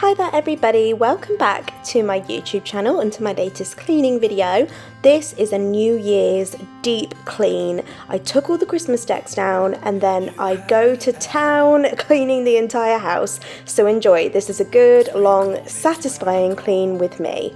Hi there everybody, welcome back to my YouTube channel and to my latest cleaning video. This is a New Year's deep clean. I took all the Christmas decks down and then I go to town cleaning the entire house. So enjoy, this is a good, long, satisfying clean with me.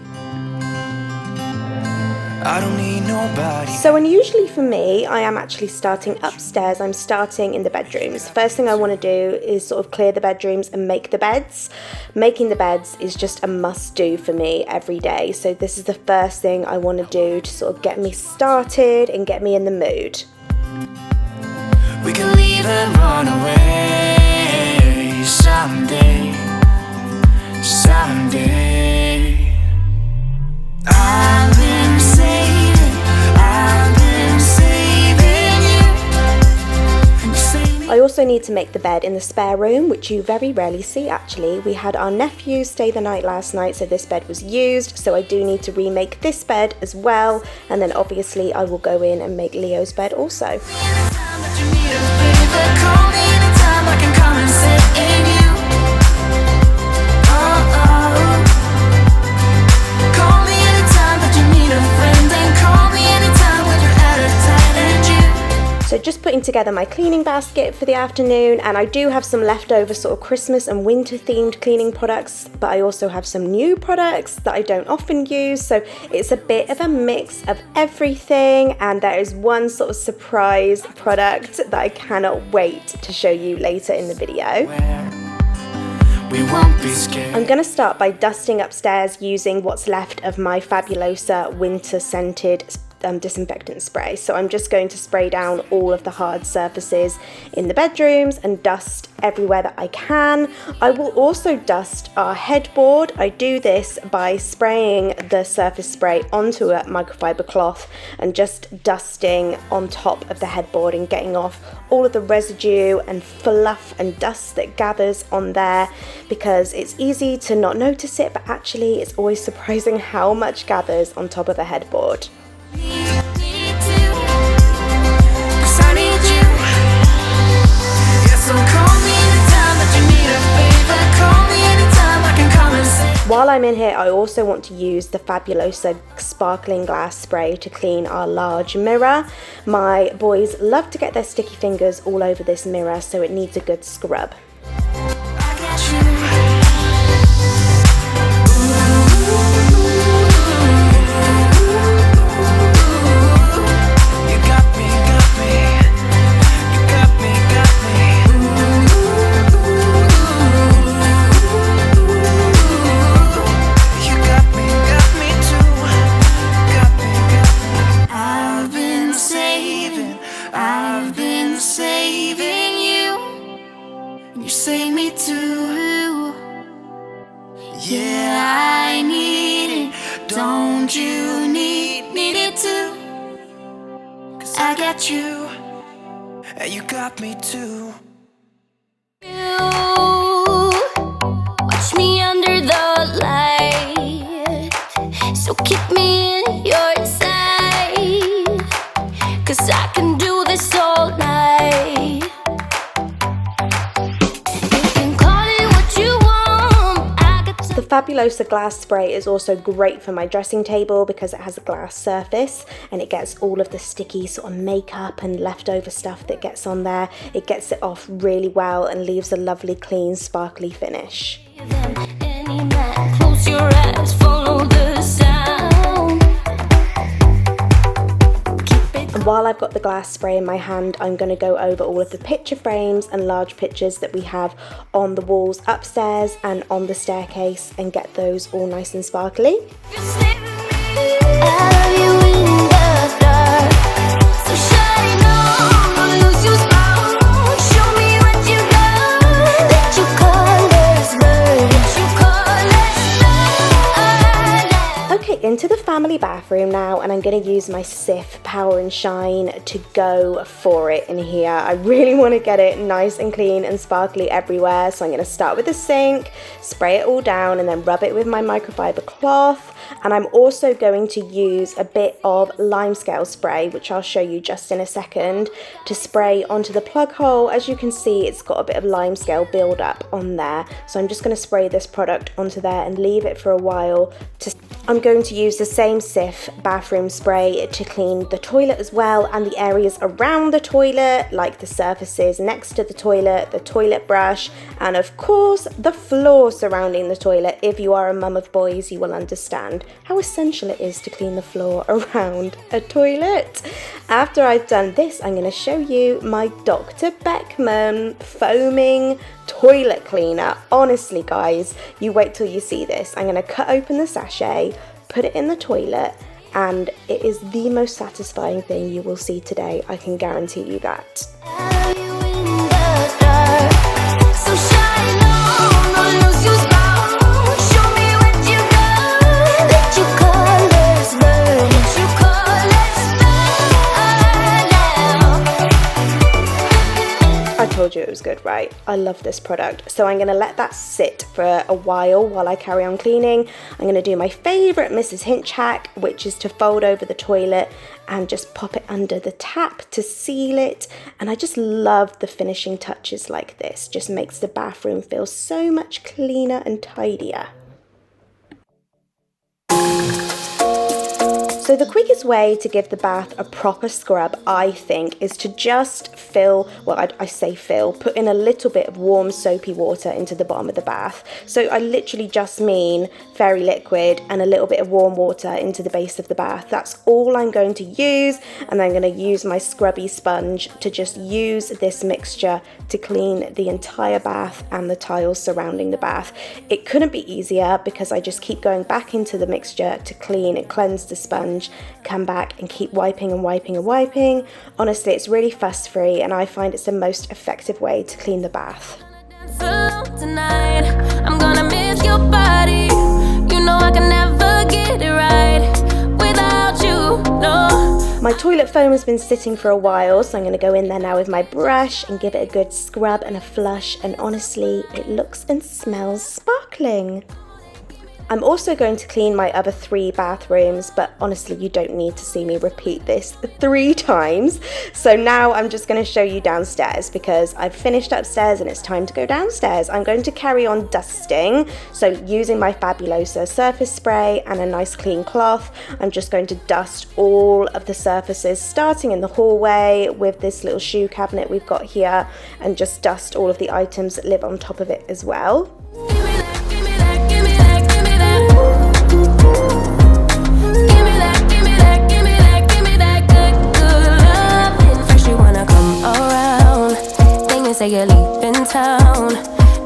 I don't need nobody. So unusually for me, I am actually starting upstairs. I'm starting in the bedrooms. First thing I want to do is sort of clear the bedrooms and make the beds. Making the beds is just a must do for me every day. So this is the first thing I want to do to sort of get me started and get me in the mood. We can leave and run away someday, someday. I've been saving you. I also need to make the bed in the spare room, which you very rarely see actually. We had our nephew stay the night last night, so this bed was used, so I do need to remake this bed as well, and then obviously I will go in and make Leo's bed also. So just putting together my cleaning basket for the afternoon, and I do have some leftover sort of Christmas and winter themed cleaning products, but I also have some new products that I don't often use, so it's a bit of a mix of everything, and there is one sort of surprise product that I cannot wait to show you later in the video. I'm going to start by dusting upstairs using what's left of my Fabulosa winter scented disinfectant spray. So I'm just going to spray down all of the hard surfaces in the bedrooms and dust everywhere that I can. I will also dust our headboard. I do this by spraying the surface spray onto a microfiber cloth and just dusting on top of the headboard and getting off all of the residue and fluff and dust that gathers on there, because it's easy to not notice it, but actually it's always surprising how much gathers on top of a headboard. While I'm in here, I also want to use the Fabulosa sparkling glass spray to clean our large mirror. My boys love to get their sticky fingers all over this mirror, so it needs a good scrub. I got you, and you got me too. You watch me under the light, so keep me in your sight, 'cause I can do this all night. The Fabulosa glass spray is also great for my dressing table because it has a glass surface and it gets all of the sticky sort of makeup and leftover stuff that gets on there. It gets it off really well and leaves a lovely, clean, sparkly finish. Close your eyes, follow the sound. And while I've got the glass spray in my hand, I'm going to go over all of the picture frames and large pictures that we have on the walls upstairs and on the staircase and get those all nice and sparkly. Into the family bathroom now, and I'm going to use my Cif Power and Shine to go for it in here. I really want to get it nice and clean and sparkly everywhere, so I'm going to start with the sink, spray it all down, and then rub it with my microfiber cloth. And I'm also going to use a bit of limescale spray, which I'll show you just in a second, to spray onto the plug hole. As you can see, it's got a bit of limescale buildup on there, so I'm just going to spray this product onto there and leave it for a while. I'm going to use the same Cif bathroom spray to clean the toilet as well, and the areas around the toilet, like the surfaces next to the toilet brush, and of course the floor surrounding the toilet. If you are a mum of boys, you will understand how essential it is to clean the floor around a toilet. After I've done this, I'm going to show you my Dr. Beckman foaming toilet cleaner. Honestly guys, you wait till you see this. I'm going to cut open the sachet, put it in the toilet, and it is the most satisfying thing you will see today. I can guarantee you that. I told you it was good, right? I love this product. So I'm going to let that sit for a while I carry on cleaning. I'm going to do my favourite Mrs. Hinch hack, which is to fold over the toilet and just pop it under the tap to seal it. And I just love the finishing touches like this. Just makes the bathroom feel so much cleaner and tidier. So the quickest way to give the bath a proper scrub, I think, is to just fill, well, I say fill, put in a little bit of warm soapy water into the bottom of the bath. So I literally just mean fairy liquid and a little bit of warm water into the base of the bath. That's all I'm going to use, and I'm going to use my scrubby sponge to just use this mixture to clean the entire bath and the tiles surrounding the bath. It couldn't be easier because I just keep going back into the mixture to clean and cleanse the sponge, come back and keep wiping and wiping and wiping. Honestly, it's really fuss free, and I find it's the most effective way to clean the bath. Tonight, I'm gonna miss your body. You know I can never get it right without you, no. My toilet foam has been sitting for a while, so I'm going to go in there now with my brush and give it a good scrub and a flush, and honestly, it looks and smells sparkling. I'm also going to clean my other 3 bathrooms, but honestly, you don't need to see me repeat this 3 times. So now I'm just going to show you downstairs because I've finished upstairs and it's time to go downstairs. I'm going to carry on dusting. So using my Fabulosa surface spray and a nice clean cloth, I'm just going to dust all of the surfaces, starting in the hallway with this little shoe cabinet we've got here, and just dust all of the items that live on top of it as well.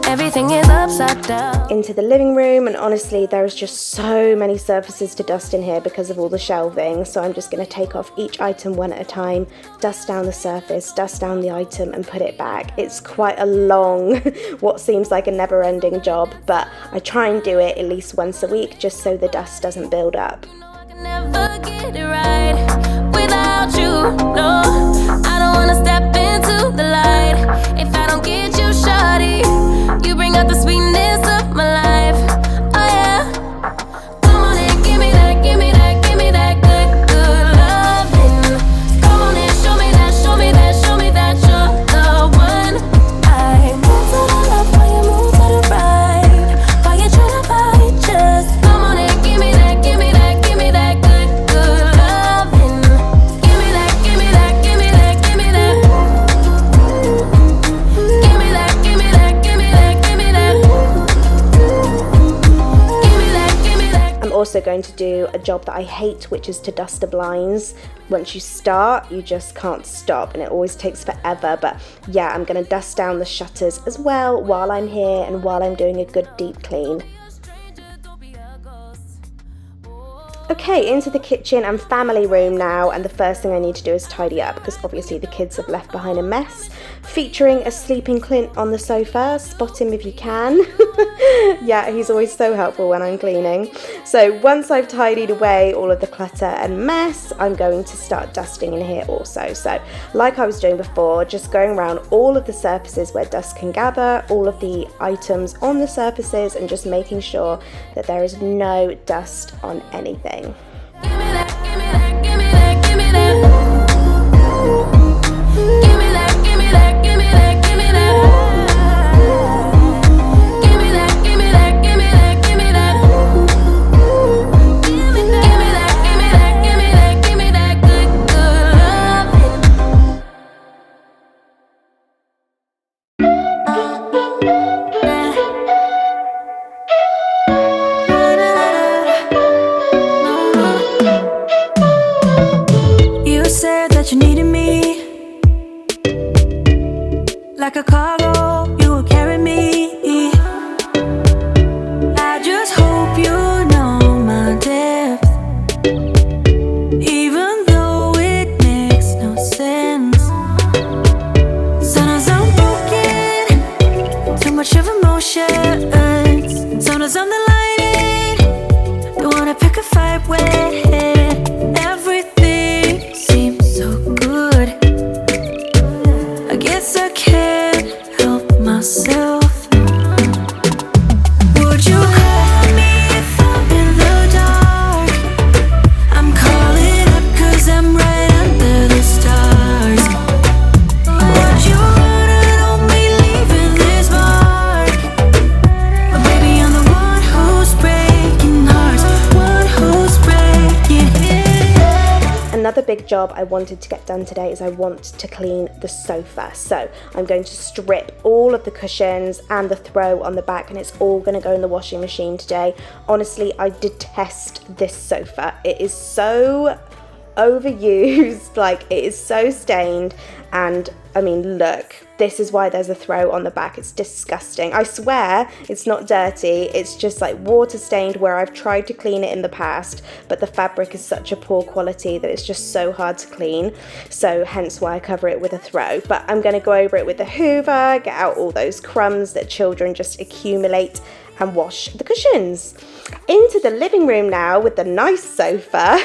Everything is upside down. Into the living room, and honestly there is just so many surfaces to dust in here because of all the shelving, so I'm just going to take off each item one at a time, dust down the surface, dust down the item and put it back. It's quite a long what seems like a never-ending job, but I try and do it at least once a week just so the dust doesn't build up. I can never get it right without you, no. I don't wanna step into the light if I don't get you, shawty. You bring out the sweetness of my life, oh yeah. Come on and give me that, give me that, give me that good, good loving. Come on and show me that, show me that, show me that you're the one. I move to the left while you move to the right, while you're trying to fight, just come on and give me that, give me that, give me that good, good loving. Give me that, give me that, give me that, give me that. Give me that, give me that, give me that, give me that. Give me that, give me that. I'm also going to do a job that I hate, which is to dust the blinds. Once you start, you just can't stop, and it always takes forever. But yeah, I'm going to dust down the shutters as well while I'm here and while I'm doing a good deep clean. Okay, into the kitchen and family room now, and the first thing I need to do is tidy up because obviously the kids have left behind a mess. Featuring a sleeping Clint on the sofa, spot him if you can. Yeah, he's always so helpful when I'm cleaning. So once I've tidied away all of the clutter and mess, I'm going to start dusting in here also. So like I was doing before, just going around all of the surfaces where dust can gather, all of the items on the surfaces, and just making sure that there is no dust on anything. Give me that, give me that, give me that, give me that. Give me that, give me that, give me that, give me that. Give me that, give me that, give me that, give me that. Give me that, give me that, give me that, give me that good, good love. You said that you needed me. Like a cargo, you will carry me. I just hope you know my depth, even though it makes no sense. Sometimes I'm broken, too much of emotions. Sometimes I'm the lightning, don't wanna pick a fight with. Everything seems so good. I guess I can't help myself. Would you call me if I'm in the dark? I'm calling up 'cause I'm right under the stars. Would you run on me leaving this mark? But baby, I'm the one who's breaking hearts, one who's breaking it. Another big job I wanted to get done today is I want to clean the sofa. So I'm going to strip all of the cushions and the throw on the back, and it's all going to go in the washing machine today. Honestly, I detest this sofa. It is so overused, like it is so stained, and I mean, look, this is why there's a throw on the back. It's disgusting. I swear it's not dirty, it's just like water stained where I've tried to clean it in the past, but the fabric is such a poor quality that it's just so hard to clean, so hence why I cover it with a throw. But I'm going to go over it with a hoover, get out all those crumbs that children just accumulate, and wash the cushions. Into the living room now with the nice sofa.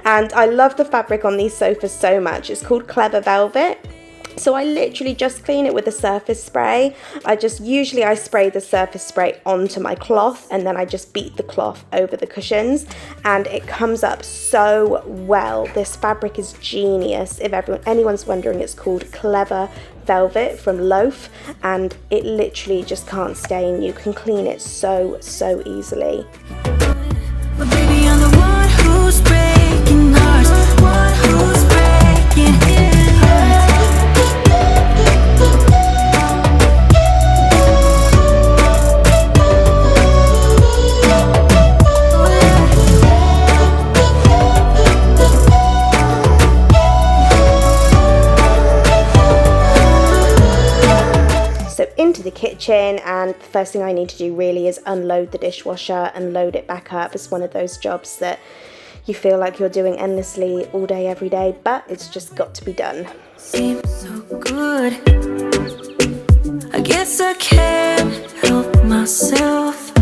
And I love the fabric on these sofas so much. It's called Clever Velvet. So I literally just clean it with a surface spray. Usually I spray the surface spray onto my cloth, and then I just beat the cloth over the cushions, and it comes up so well. This fabric is genius. If anyone's wondering, it's called Clever Velvet from Loaf, and it literally just can't stain. You can clean it so easily. But baby, I'm the one who's breaking hearts, one who's breaking hearts. Into the kitchen, and the first thing I need to do really is unload the dishwasher and load it back up. It's one of those jobs that you feel like you're doing endlessly all day every day, but it's just got to be done. Seems so good. I guess I can't help myself.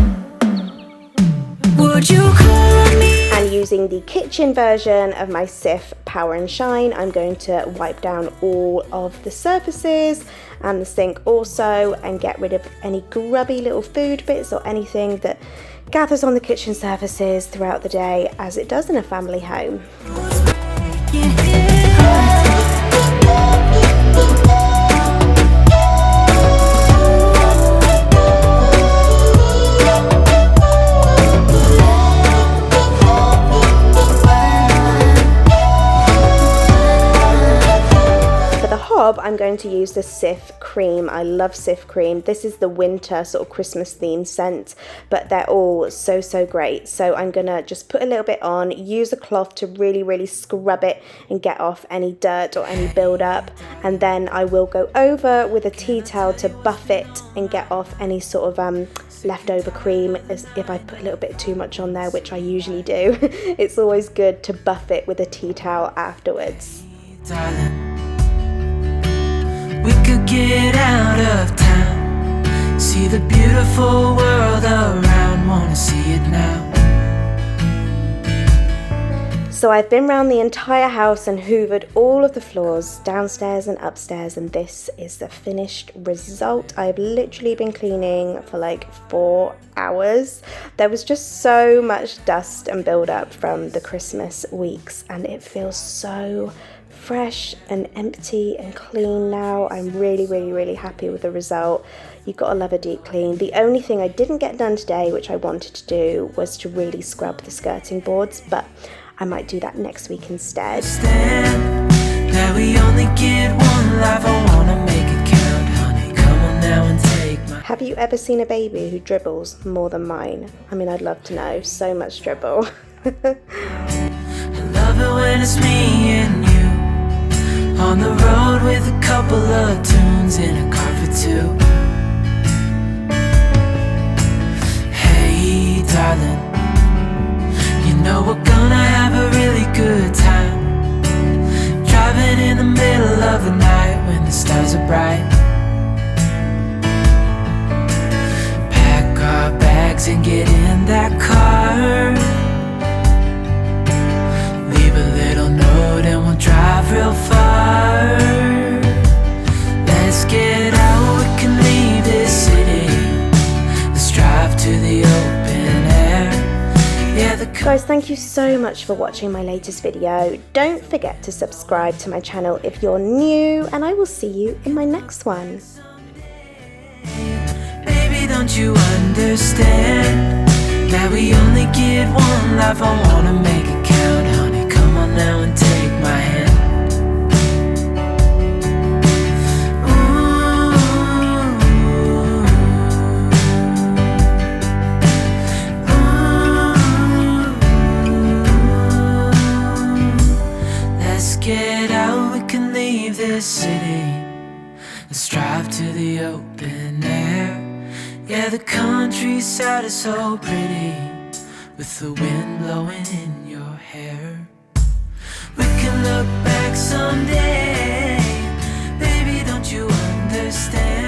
Would you call me? And using the kitchen version of my Cif Power and Shine, I'm going to wipe down all of the surfaces and the sink also, and get rid of any grubby little food bits or anything that gathers on the kitchen surfaces throughout the day, as it does in a family home. I'm going to use the Cif cream. I love Cif cream. This is the winter sort of Christmas themed scent, but they're all so great. So I'm gonna just put a little bit on, use a cloth to really scrub it and get off any dirt or any build-up, and then I will go over with a tea towel to buff it and get off any sort of leftover cream, as if I put a little bit too much on there, which I usually do. It's always good to buff it with a tea towel afterwards. Darling, we could get out of town, see the beautiful world around, wanna see it now. So I've been around the entire house and hoovered all of the floors, downstairs and upstairs, and this is the finished result. I've literally been cleaning for like 4 hours. There was just so much dust and build up from the Christmas weeks, and it feels so fresh and empty and clean now. I'm really happy with the result. You've got to love a deep clean. The only thing I didn't get done today, which I wanted to do, was to really scrub the skirting boards, but I might do that next week instead. That we only get one life, I wanna make it count, honey. Come on now and take my... Have you ever seen a baby who dribbles more than mine? I mean, I'd love to know. So much dribble. I love it when it's me and you, on the road with a couple of tunes in a car for two. Hey, darling, you know we're gonna have a really good time, driving in the middle of the night when the stars are bright. Pack our bags and get in that car, leave a little note and we'll drive real far. Let's get out, we can leave this city, let's drive to the open air. Guys, thank you so much for watching my latest video. Don't forget to subscribe to my channel if you're new, and I will see you in my next one. Baby, don't you understand that we only get one life? I wanna make it count, honey. Come on now and take my hand. Get out, we can leave this city, let's drive to the open air. Yeah, the countryside is so pretty, with the wind blowing in your hair. We can look back someday, baby, don't you understand?